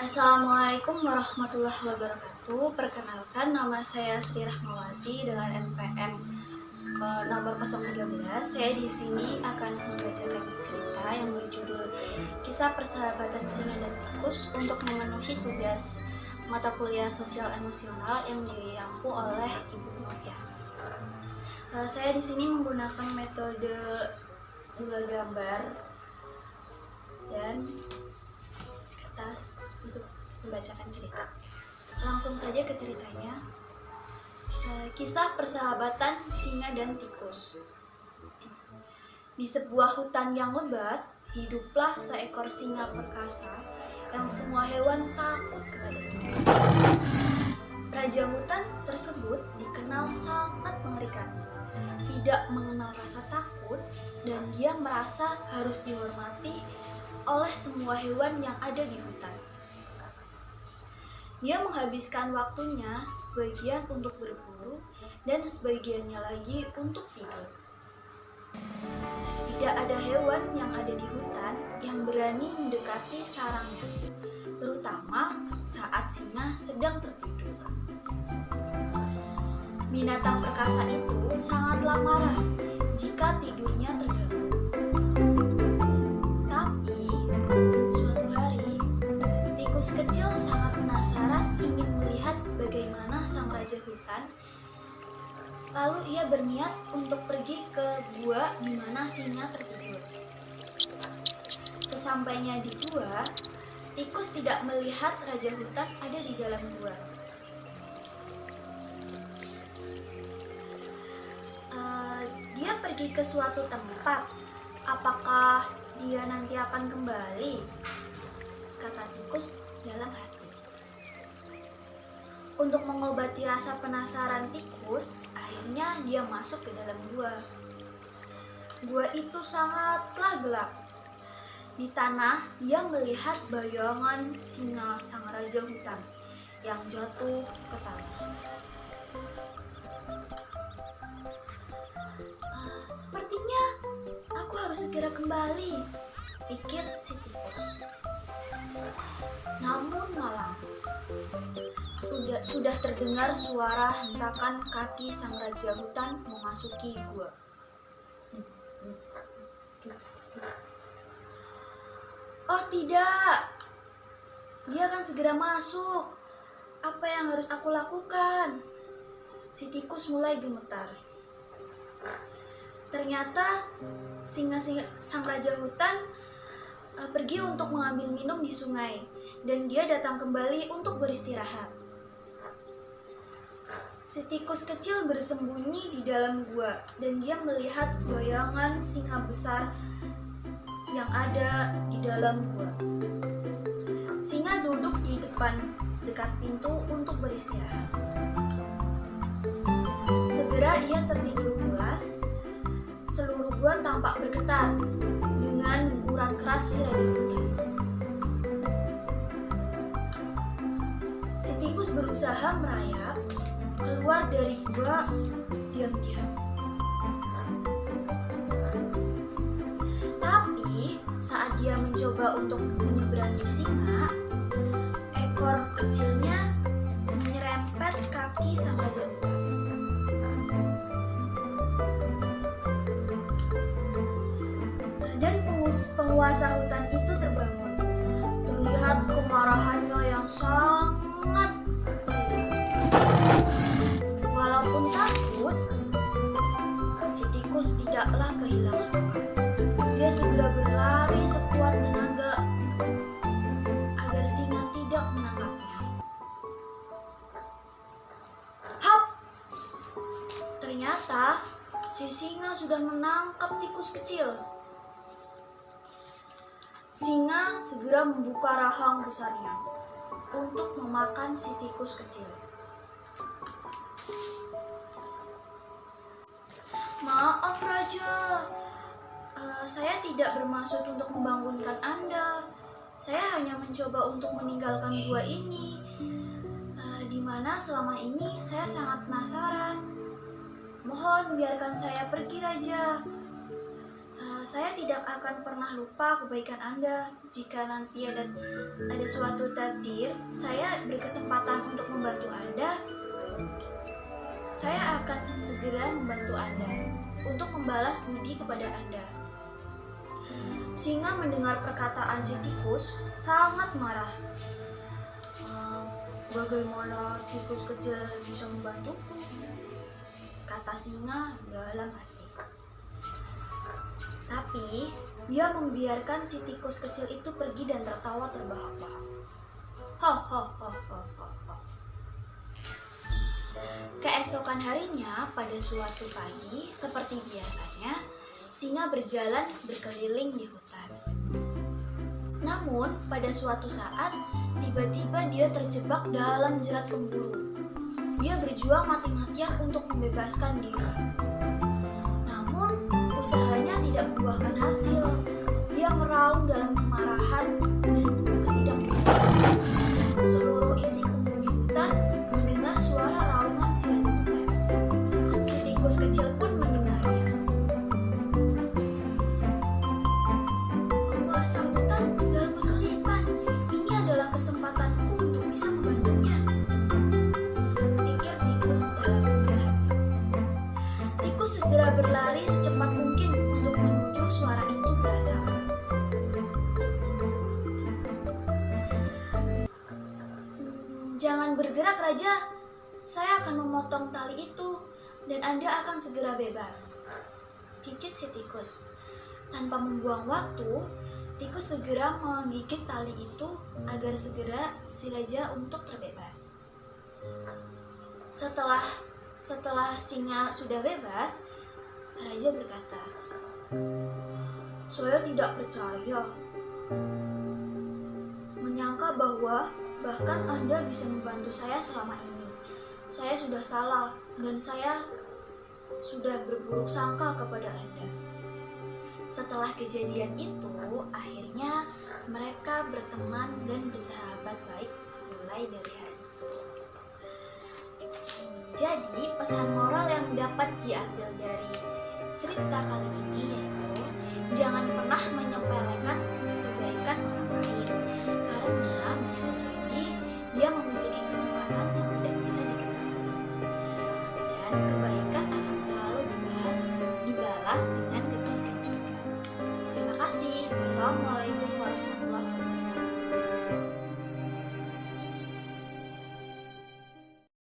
Assalamualaikum warahmatullahi wabarakatuh. Perkenalkan, nama saya Sri Rahmawati dengan NPM nomor 013. Saya di sini akan membacakan cerita yang berjudul Kisah Persahabatan Singa dan Tikus untuk memenuhi tugas mata kuliah sosial emosional yang diampu oleh Ibu Novia. Saya di sini menggunakan metode dua gambar dan kertas untuk membacakan cerita. Langsung saja ke ceritanya. Kisah persahabatan singa dan tikus. Di sebuah hutan yang lebat, hiduplah seekor singa perkasa yang semua hewan takut kepadanya. Raja hutan tersebut dikenal sangat mengerikan, tidak mengenal rasa takut, dan dia merasa harus dihormati oleh semua hewan yang ada di hutan. Dia menghabiskan waktunya sebagian untuk berburu dan sebagiannya lagi untuk tidur. Tidak ada hewan yang ada di hutan yang berani mendekati sarangnya, terutama saat singa sedang tertidur. Binatang perkasa itu sangatlah marah jika tidurnya terganggu. Tapi suatu hari, tikus kecil sangat penasaran ingin melihat bagaimana sang raja hutan. Lalu ia berniat untuk pergi ke gua di mana singa tertidur. Sesampainya di gua, tikus tidak melihat raja hutan ada di dalam gua. Dia pergi ke suatu tempat. Apakah dia nanti akan kembali? Kata tikus dalam hati. Untuk mengobati rasa penasaran tikus, akhirnya dia masuk ke dalam gua. Gua itu sangatlah gelap. Di tanah, dia melihat bayangan singa sang raja hutan yang jatuh ke tanah. Sepertinya aku harus segera kembali, pikir si tikus. Namun malam, sudah terdengar suara hentakan kaki sang raja hutan memasuki gua. Oh tidak, dia akan segera masuk. Apa yang harus aku lakukan? Si tikus mulai gemetar. Ternyata sang raja hutan pergi untuk mengambil minum di sungai, dan dia datang kembali untuk beristirahat. Si tikus kecil bersembunyi di dalam gua, dan dia melihat bayangan singa besar yang ada di dalam gua. Singa duduk di dekat pintu untuk beristirahat. Segera ia tertidur pulas. Seluruh gua tampak bergetar dengan guguran keras si raja hutan. Si tikus berusaha merayap keluar dari gua diam-diam. Tapi saat dia mencoba untuk menyeberangi singa, ekor kecilnya menyerempet kaki sang raja hutan. Dan penguasa hutan itu terbangun. Terlihat kemarahannya yang sangat terlihat. Walaupun takut, si tikus tidaklah kehilangan akal. Dia segera berlari sekuat tenaga agar singa tidak menangkapnya. Hap! Ternyata si singa sudah menangkap tikus kecil. Singa segera membuka rahang besarnya untuk memakan si tikus kecil. Maaf Raja, saya tidak bermaksud untuk membangunkan Anda. Saya hanya mencoba untuk meninggalkan gua ini, di mana selama ini saya sangat penasaran. Mohon biarkan saya pergi Raja. Saya tidak akan pernah lupa kebaikan Anda. Jika nanti ada suatu takdir, saya berkesempatan untuk membantu Anda, saya akan segera membantu Anda untuk membalas budi kepada Anda. Singa mendengar perkataan si tikus sangat marah. Bagaimana tikus kecil bisa membantuku? Kata singa dalam hati. Tapi dia membiarkan si tikus kecil itu pergi dan tertawa terbahak-bahak. Keesokan harinya, pada suatu pagi, seperti biasanya, singa berjalan berkeliling di hutan. Namun, pada suatu saat, tiba-tiba dia terjebak dalam jerat pemburu. Dia berjuang mati-matian untuk membebaskan diri. Namun, usahanya tidak membuahkan hasil. Dia meraung dalam kemarahan dan ketidakberanian. Seluruh isi penghuni hutan mendengar suara raungan si raja hutan. Si tikus kecil pun mendengarnya. Penguasa hutan dalam kesulitan. Ini adalah kesempatanku untuk bisa membantunya, pikir tikus dalam hati. Tikus segera berlari secepat mungkin untuk menuju suara itu berasal. Jangan bergerak, Raja. Saya akan memotong tali itu dan Anda akan segera bebas, cicit si tikus. Tanpa membuang waktu, tikus segera menggigit tali itu agar segera si raja untuk terbebas. Setelah singa sudah bebas, raja berkata, "Saya tidak percaya, menyangka bahwa bahkan Anda bisa membantu saya selama ini. Saya sudah salah dan saya sudah berburuk sangka kepada Anda." Setelah kejadian itu, akhirnya mereka berteman dan bersahabat baik mulai dari hari itu. Jadi, pesan moral yang dapat diambil dari cerita kali ini yaitu jangan pernah menyepelekan kebaikan orang lain, karena bisa jadi dia memiliki kesempatan yang tidak bisa diketahui. Dan kebaikan akan selalu dibalas dengan kebaikan juga. Terima kasih. Wassalamualaikum.